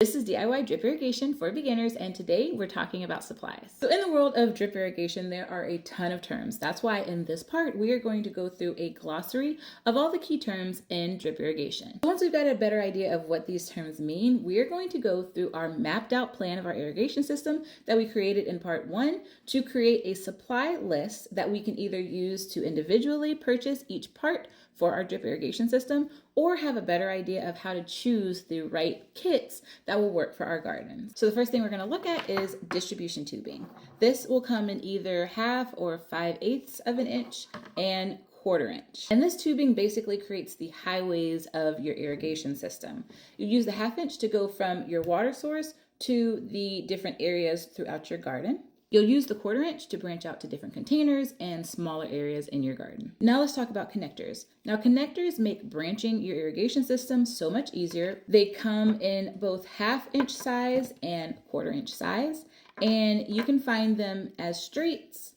This is DIY drip irrigation for beginners, and today we're talking about supplies. So in the world of drip irrigation, there are a ton of terms. That's why in this part, we are going to go through a glossary of all the key terms in drip irrigation. Once we've got a better idea of what these terms mean, we are going to go through our mapped out plan of our irrigation system that we created in part 1 to create a supply list that we can either use to individually purchase each part for our drip irrigation system, or have a better idea of how to choose the right kits that will work for our gardens. So the first thing we're going to look at is distribution tubing. This will come in either 1/2 or 5/8 of an inch and 1/4 inch. And this tubing basically creates the highways of your irrigation system. You use the 1/2 inch to go from your water source to the different areas throughout your garden. You'll use the 1/4 inch to branch out to different containers and smaller areas in your garden. Now let's talk about connectors. Now connectors make branching your irrigation system so much easier. They come in both 1/2 inch size and 1/4 inch size, and you can find them as straights,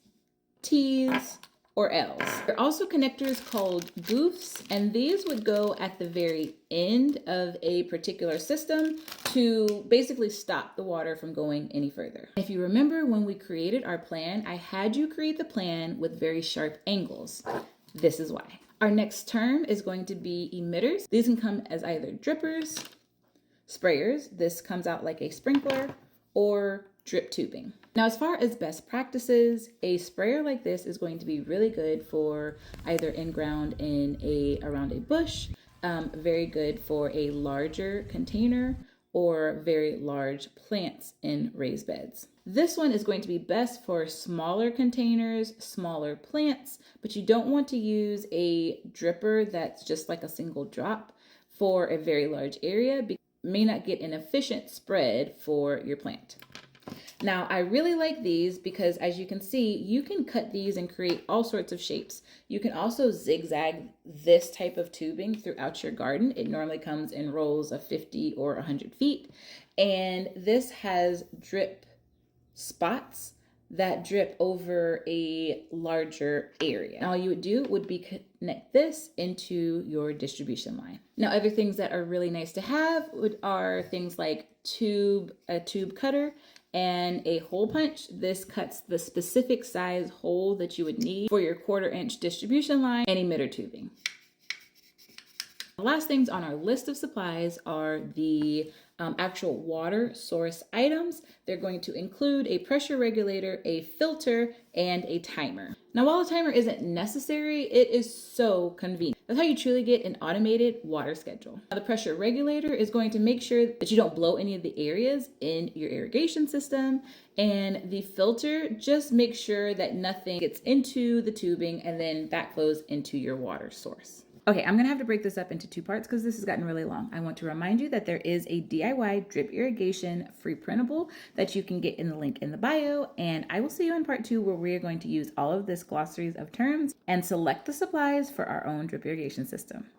T's, or L's. There are also connectors called goofs, and these would go at the very end of a particular system to basically stop the water from going any further. If you remember when we created our plan, I had you create the plan with very sharp angles. This is why. Our next term is going to be emitters. These can come as either drippers, sprayers, this comes out like a sprinkler, or drip tubing. Now, as far as best practices, a sprayer like this is going to be really good for either in-ground around a bush, very good for a larger container, or very large plants in raised beds. This one is going to be best for smaller containers, smaller plants, but you don't want to use a dripper that's just like a single drop for a very large area because you may not get an efficient spread for your plant. Now, I really like these because, as you can see, you can cut these and create all sorts of shapes. You can also zigzag this type of tubing throughout your garden. It normally comes in rolls of 50 or 100 feet. And this has drip spots that drip over a larger area. And all you would do would be connect this into your distribution line. Now, other things that are really nice to have are things like a tube cutter and a hole punch. This cuts the specific size hole that you would need for your 1/4 inch distribution line and emitter tubing. The last things on our list of supplies are the actual water source items. They're going to include a pressure regulator, a filter, and a timer. Now, while a timer isn't necessary, it is so convenient. That's how you truly get an automated water schedule. Now, the pressure regulator is going to make sure that you don't blow any of the areas in your irrigation system. And the filter just makes sure that nothing gets into the tubing and then backflows into your water source. Okay, I'm gonna have to break this up into 2 parts because this has gotten really long. I want to remind you that there is a DIY drip irrigation free printable that you can get in the link in the bio, and I will see you in part 2 where we are going to use all of this glossaries of terms and select the supplies for our own drip irrigation system.